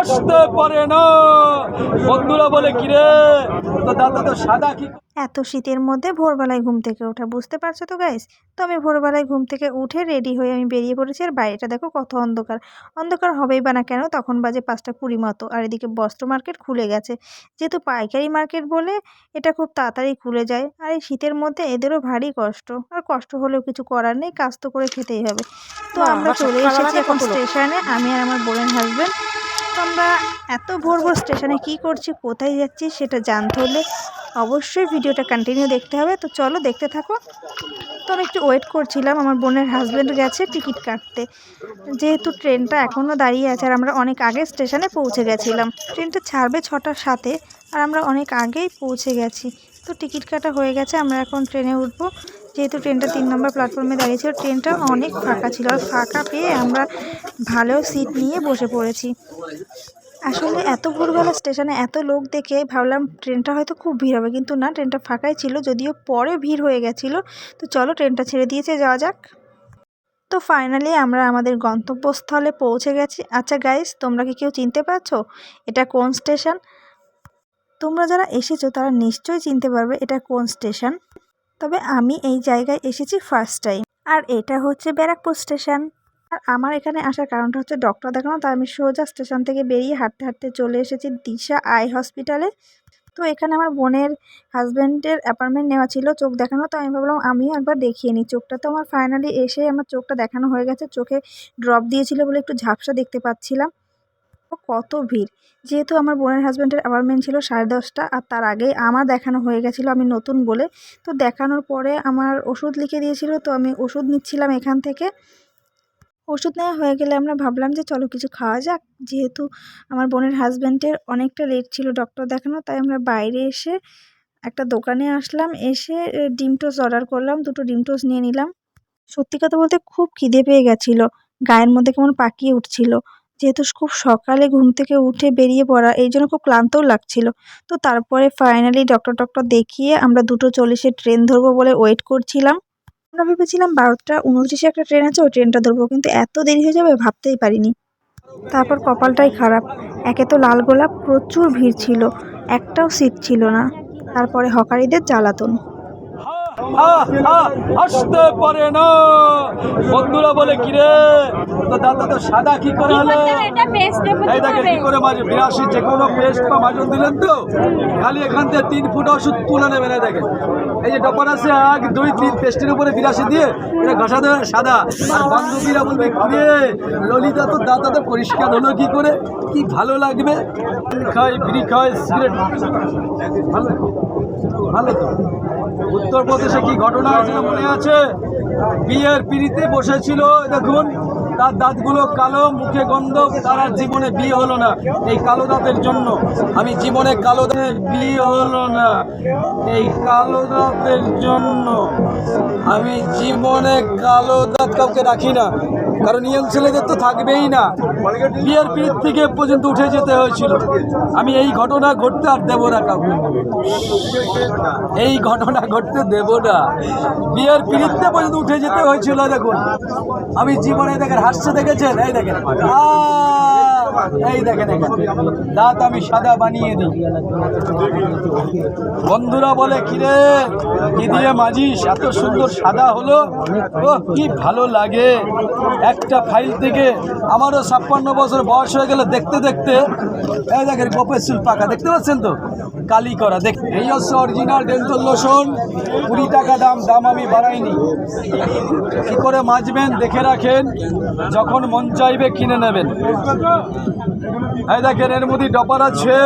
আসতে পারে না। বন্ধুরা বলে কিরে তো দাদা তো সাদা কি। এত শীতের মধ্যে ভোরবেলায় ঘুম থেকে ওঠা, বুঝতে পারছো তো গাইস। তো আমি ভোরবেলায় ঘুম থেকে উঠে রেডি হয়ে আমি বেরিয়ে পড়েছি। আর বাইরেটা দেখো কত অন্ধকার। অন্ধকার হবেই বা না কেন, তখন বাজে 5টা 20 মতো। আর এদিকে বস্ত্র মার্কেট খুলে গেছে, যেহেতু পাইকারি মার্কেট বলে এটা খুব তাড়াতাড়ি খুলে যায়। আর এই শীতের মধ্যে এদেরও ভারী কষ্ট, আর কষ্ট হলেও কিছু করার নেই, কাজ তো করে খেতেই হবে। তো আমরা চলে এসেছি এখন স্টেশনে, আমি আর আমার বোনের হাজব্যান্ড। তো আমরা এত ভোর ভোর স্টেশনে কী করছি, কোথায় যাচ্ছি সেটা জানতে হলে অবশ্যই ভিডিওটা কন্টিনিউ দেখতে হবে। তো চলো দেখতে থাকো। তো আমি একটু ওয়েট করছিলাম, আমার বোনের হাজব্যান্ড গেছে টিকিট কাটতে, যেহেতু ট্রেনটা এখনও দাঁড়িয়ে আছে। আর আমরা অনেক আগে স্টেশনে পৌঁছে গেছিলাম, ট্রেনটা ছাড়বে 6টার সাথে, আর আমরা অনেক আগেই পৌঁছে গেছি। তো টিকিট কাটা হয়ে গেছে, আমরা এখন ট্রেনে উঠবো। যেহেতু ট্রেনটা 3 নম্বর প্ল্যাটফর্মে দাঁড়িয়েছিল, ট্রেনটা অনেক ফাঁকা ছিল। আর ফাঁকা পেয়ে আমরা ভালো সিট নিয়ে বসে পড়েছি। আসলে এত ভোরবেলা স্টেশনে এত লোক দেখে ভাবলাম ট্রেনটা হয়তো খুব ভিড় হবে, কিন্তু না, ট্রেনটা ফাঁকাই ছিল, যদিও পরে ভিড় হয়ে গেছিলো। তো চলো ট্রেনটা ছেড়ে দিয়েছে, যাওয়া যাক। তো ফাইনালি আমরা আমাদের গন্তব্যস্থলে পৌঁছে গেছি। আচ্ছা গাইস, তোমরা কি কেউ চিনতে পারছো এটা কোন স্টেশন? তোমরা যারা এসেছো তারা নিশ্চয়ই চিনতে পারবে এটা কোন স্টেশন। তবে আমি এই জায়গায় এসেছি ফার্স্ট টাইম, আর এটা হচ্ছে ব্যারাকপুর স্টেশন। আর আমার এখানে আসার কারণটা হচ্ছে ডক্টর দেখানো। তাই আমি সোজা স্টেশন থেকে বেরিয়ে হাঁটতে হাঁটতে চলে এসেছি দিশা আই হসপিটালে। তো এখানে আমার বোনের হাজব্যান্ডের অ্যাপয়েন্টমেন্ট নেওয়া ছিল চোখ দেখানো। তো আমি ভাবলাম আমিও একবার দেখিয়ে নিই চোখটা। তো আমার ফাইনালি এসে আমার চোখটা দেখানো হয়ে গেছে। চোখে ড্রপ দিয়েছিল বলে একটু ঝাপসা দেখতে পাচ্ছিলাম। কত ভিড়, যেহেতু আমার বোনের হাজব্যান্ডের অ্যাপয়েন্টমেন্ট ছিল 10:30টা, আর তার আগেই আমার দেখানো হয়ে গেছিলো, আমি নতুন বলে। তো দেখানোর পরে আমার ওষুধ লিখে দিয়েছিল, তো আমি ওষুধ নিচ্ছিলাম এখান থেকে। ওষুধ নেওয়া হয়ে গেলে আমরা ভাবলাম যে চলো কিছু খাওয়া যাক। যেহেতু আমার বোনের হাজব্যান্ডের অনেকটা লেট ছিল ডক্টর দেখানো, তাই আমরা বাইরে এসে একটা দোকানে আসলাম। এসে ডিম টোস্ট অর্ডার করলাম, 2টো ডিম টোস্ট নিয়ে নিলাম। সত্যি কথা বলতে খুব খিদে পেয়ে গেছিলো, গায়ের মধ্যে কেমন পাকিয়ে উঠছিল। যেহেতু খুব সকালে ঘুম থেকে উঠে বেরিয়ে পড়া, এই জন্য খুব ক্লান্তও লাগছিল। তো তারপরে ফাইনালি ডক্টর দেখিয়ে আমরা 2:40 ট্রেন ধরবো বলে ওয়েট করছিলাম। আমরা ভেবেছিলাম 12টা 29 একটা ট্রেন আছে, ওই ট্রেনটা ধরবো, কিন্তু এত দেরি হয়ে যাবে ভাবতেই পারিনি। তারপর কপালটাই খারাপ, একে তো লাল গোলাপ প্রচুর ভিড় ছিল, একটাও সিট ছিল না। তারপরে হকারিদের জ্বালাতন। আসতে পারে না। বন্ধুরা বলে কিরে তো দাদা তো সাদা কি করে হলো। এই দেখে কি করে মাঝে 82 যে কোনো পেস্ট বা মাজন দিলেন তো খালি এখান থেকে 3 ফুট ওষুধ তুলে নেবেন। এই দেখেন এই যে ডপার আছে 1 2 3 পেস্টের উপরে 82 দিয়ে এটা ঘষা দেবে সাদা। আর বান্ধবীরা বলবে কিরে ললিতা তো দাঁত তো পরিষ্কার হলো কি করে, কি ভালো লাগবে। খাই বিড়ি খাই সিগারেট ভালো ভালো তো। উত্তরপ্রদেশে কি ঘটনা হয়েছিল মনে আছে? বিয়ের পিড়িতে বসেছিল, দেখুন তার দাঁতগুলো কালো, মুখে গন্ধ, তার আর জীবনে বিয়ে হলো না এই কালো দাঁতের জন্য। আমি জীবনে কালো দাঁতের বিয়ে হলো না এই কালো দাঁতের জন্য। আমি জীবনে কালো দাঁত কাউকে রাখি না, কারণ ইয়ং ছেলেদের তো থাকবেই না। বিয়ের পিড়িত থেকে পর্যন্ত উঠে যেতে হয়েছিল। আমি এই ঘটনা ঘটতে আর দেবো না কাউকে, এই ঘটনা ঘটতে দেব না। বিয়ের পিড়িতে পর্যন্ত উঠে যেতে হয়েছিল। দেখুন আমি জীবনে দেখেন হাসছে দেখেছেন, এই দেখেন এই দেখেন দাঁত আমি সাদা বানিয়ে দিই। বন্ধুরা বলে কিরে কি দিয়ে মাজিস এত সুন্দর সাদা হলো, ও কি ভালো লাগে। একটা ফাইল থেকে আমারও 56 বছর বয়স হয়ে গেলে দেখতে দেখতে এই দেখেন গোপের চুল পাকা, দেখতে পাচ্ছেন তো কালি করা। দেখ এই হচ্ছে অরিজিনাল ডেন্টাল লোশন, 20 টাকা দাম, দাম আমি বাড়াইনি। কি করে মাজবেন দেখে রাখেন, যখন মন চাইবে কিনে নেবেন। এই দেখেন এর মধ্যে ডপার আছে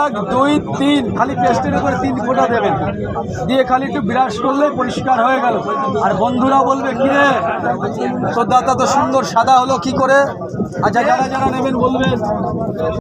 1 2 3, খালি পেস্টের উপরে 3 ফোঁটা দেবেন, দিয়ে খালি একটু ব্রাশ করলে পরিষ্কার হয়ে গেল। আর বন্ধুরা বলবে কিরে তোর দাঁতটা তো সুন্দর সাদা হলো কি করে। আচ্ছা যারা যারা নেবেন বলবেন।